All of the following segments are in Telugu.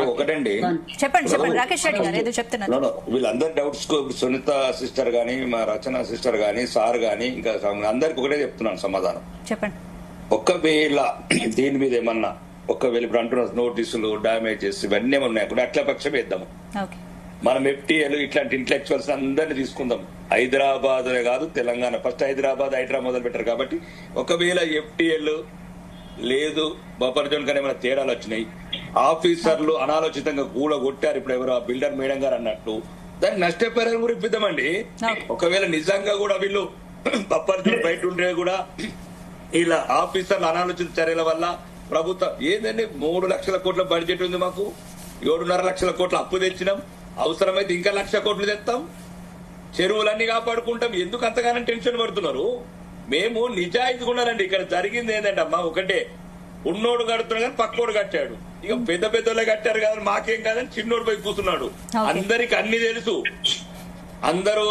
ఒకటండి చెప్పండి రాకేష్ రెడ్డి గారు ఏదో చెప్తున్నారు. వీళ్ళందరి డౌట్స్ కు సునీత సిస్టర్ గానీ, మా రచన సిస్టర్ గానీ, సార్ గానీ, ఇంకా అందరికి ఒకటే చెప్తున్నాను సమాధానం. చెప్పండి. ఒకవేళ దీని మీద ఏమన్నా ఒకవేళ ఇప్పుడు అంటున్న నోటీసులు, డామేజెస్ ఇవన్నీ ఉన్నాయి కూడా అట్లా పక్షం వేద్దాము. మనం ఎఫ్టీఏలు ఇట్లాంటి ఇంటలెక్చువల్స్ అందరినీ తీసుకుందాం. హైదరాబాద్ కాదు తెలంగాణ, ఫస్ట్ హైదరాబాద్ మొదలు పెట్టారు కాబట్టి ఒకవేళ ఎఫ్టీఏలు లేదు బఫర్ జోన్ కానీ ఏమైనా తేడాలు వచ్చినాయి, ఆఫీసర్లు అనాలోచితంగా కూడగొట్టారు, ఇప్పుడు ఎవరు బిల్డర్ మేడం గారు అన్నట్టు, దాన్ని నష్టపరిహారం కూడా ఇప్పిద్దామండి. ఒకవేళ నిజంగా కూడా వీళ్ళు బఫర్ జోన్ బయట ఉంటే కూడా ఇలా ఆఫీసర్లు అనాలోచిత చర్యల వల్ల ప్రభుత్వం ఏంటంటే 3 లక్షల కోట్ల బడ్జెట్ ఉంది, మాకు 7.5 లక్షల కోట్ల అప్పు తెచ్చినాం, అవసరమైతే ఇంకా 1 లక్ష కోట్లు తెస్తాం, చెరువులన్నీ కాపాడుకుంటాం. ఎందుకు అంతగానో టెన్షన్ పడుతున్నారు? మేము నిజాయితీగా ఉండాలండి. ఇక్కడ జరిగింది ఏంటంటే అమ్మా ఒకటే, ఉన్నోడు కడుతున్నాడు కానీ పక్కోడు కట్టాడు. ఇక పెద్ద పెద్దోళ్ళే కట్టారు కదా మాకేం కాదని చిన్నోడు పోయి కూర్చున్నాడు. అందరికి అన్ని తెలుసు, అందరూ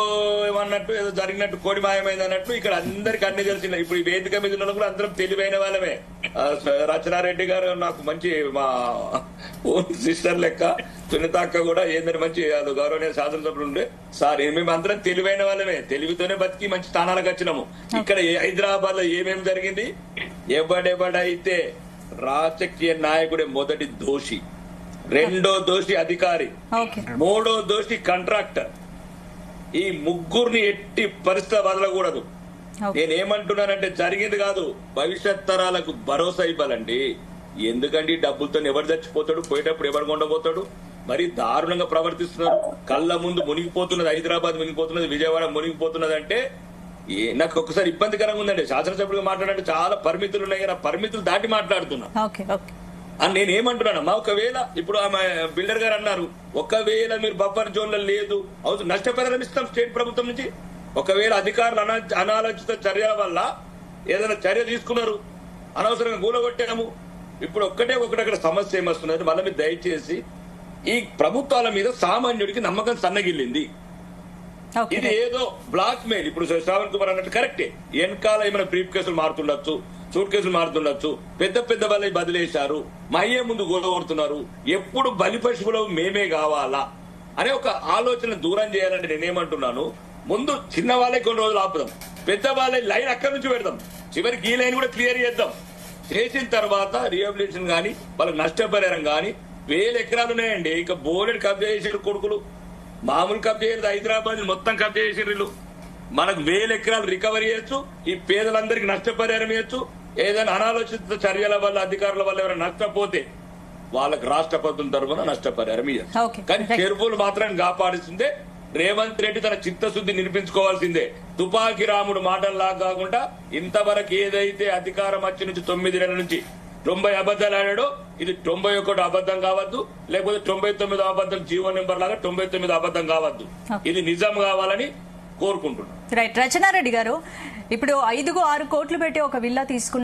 ఏమన్నట్టు ఏదో జరిగినట్టు కోడి మాయమైంది అన్నట్టు ఇక్కడ అందరికి అన్ని తెలిసిన. ఇప్పుడు ఈ వేదిక మీద ఉన్న కూడా అందరం తెలివైన వాళ్ళమే. రచనారెడ్డి గారు నాకు మంచి మా ఓన్ సిస్టర్ లెక్క, సునీత అక్క కూడా ఏందని మంచి గౌరవనీయ శాసనసభ్యులు ఉండే సార్. మేము అందరం తెలివైన వాళ్ళమే, తెలివితోనే బతికి మంచి స్థానాలకు వచ్చినాము. ఇక్కడ హైదరాబాద్ లో ఏమేమి జరిగింది, ఎవడెవడైతే రాజకీయ నాయకుడే మొదటి దోషి, రెండో దోషి అధికారి, మూడో దోషి కాంట్రాక్టర్, ఈ ముగ్గురిని ఎట్టి పరిస్థితి వదలకూడదు. నేనేమంటున్నానంటే జరిగింది కాదు, భవిష్యత్ తరాలకు భరోసా ఇవ్వాలండి. ఎందుకంటే డబ్బులతో ఎవరు చచ్చిపోతాడు, పోయేటప్పుడు ఎవరు కొండపోతాడు, మరి దారుణంగా ప్రవర్తిస్తున్నారు. కళ్ళ ముందు మునిగిపోతున్నది, హైదరాబాద్ మునిగిపోతున్నది, విజయవాడ మునిగిపోతున్నది. అంటే నాకు ఒకసారి ఇబ్బందికరంగా ఉందండి. శాసనసభ్యులుగా మాట్లాడంటే చాలా పరిమితులు ఉన్నాయి కదా, పరిమితులు దాటి మాట్లాడుతున్నా. అని నేనేమంటున్నానమ్మా, ఒకవేళ ఇప్పుడు ఆమె బిల్డర్ గారు అన్నారు, ఒకవేళ మీరు బఫర్ జోన్ లో లేదు నష్టపరిహారం ఇస్తాం స్టేట్ ప్రభుత్వం నుంచి. ఒకవేళ అధికారులు అనాలోచిత చర్యల వల్ల ఏదైనా చర్య తీసుకున్నారు, అనవసరంగా కూలగొట్టాము. ఇప్పుడు ఒకటక్కడ సమస్య ఏమొస్తున్నది, మళ్ళీ మీరు దయచేసి ఈ ప్రభుత్వాల మీద సామాన్యుడికి నమ్మకం సన్నగిల్లింది. ఇది ఏదో బ్లాక్ మెయిల్. ఇప్పుడు శ్రావణ్ కుమార్ అన్నట్టు కరెక్టే, వెనకాల ఏమైనా బ్రీఫ్ కేసులు మారుతుండొచ్చు, సూట్ కేసులు మారుతుండొచ్చు, పెద్ద పెద్ద వాళ్ళని బదిలేశారు, మయ్యే ముందు గొడవడుతున్నారు, ఎప్పుడు బలి పశువులు మేమే కావాలా అనే ఒక ఆలోచన దూరం చేయాలంటే నేనేమంటున్నాను, ముందు చిన్న వాళ్ళే కొన్ని రోజులు ఆపుదాం, పెద్ద వాళ్ళ లైన్ అక్కడి నుంచి పెడదాం, చివరికి ఈ లైన్ కూడా క్లియర్ చేద్దాం. చేసిన తర్వాత రీహాబిలిటేషన్ గానీ వాళ్ళకి నష్టపరిహారం గానీ 1000 ఎకరాలు ఉన్నాయండి. ఇక బోలెడు కబ్జా చేసిన కొడుకులు, మామూలు కబ్జా చేయలేదు, హైదరాబాద్ మొత్తం కబ్జా చేసిన. మనకు 1000 ఎకరాలు రికవరీ చేయొచ్చు, ఈ పేదలందరికీ నష్టపరిహారం ఇవ్వచ్చు. ఏదైనా అనాలోచిత చర్యల వల్ల అధికారుల వల్ల ఎవరైనా నష్టపోతే వాళ్ళకి రాష్ట్ర ప్రభుత్వం తరఫున నష్టపరిహారం ఇవ్వచ్చు. కానీ చెరువులు మాత్రం కాపాడుతుందే రేవంత్ రెడ్డి తన చిత్తశుద్ధి నిరూపించుకోవాల్సిందే. తుపాకి రాముడు మాటల్లా కాకుండా ఇంతవరకు ఏదైతే అధికారం వచ్చి నుంచి 9 నెలల నుంచి 90 అబద్దాలు ఆడాడో, ఇది 91 అబద్దం కావద్దు, లేకపోతే 99 అబద్దం జీవో నెంబర్ లాగా 99 అబద్దం కావద్దు. ఇది నిజం కావాలని కోరుకుంటున్నాను. రైట్. రచనారెడ్డి గారు, ఇప్పుడు 5-6 కోట్లు పెట్టి ఒక విల్లా తీసుకున్న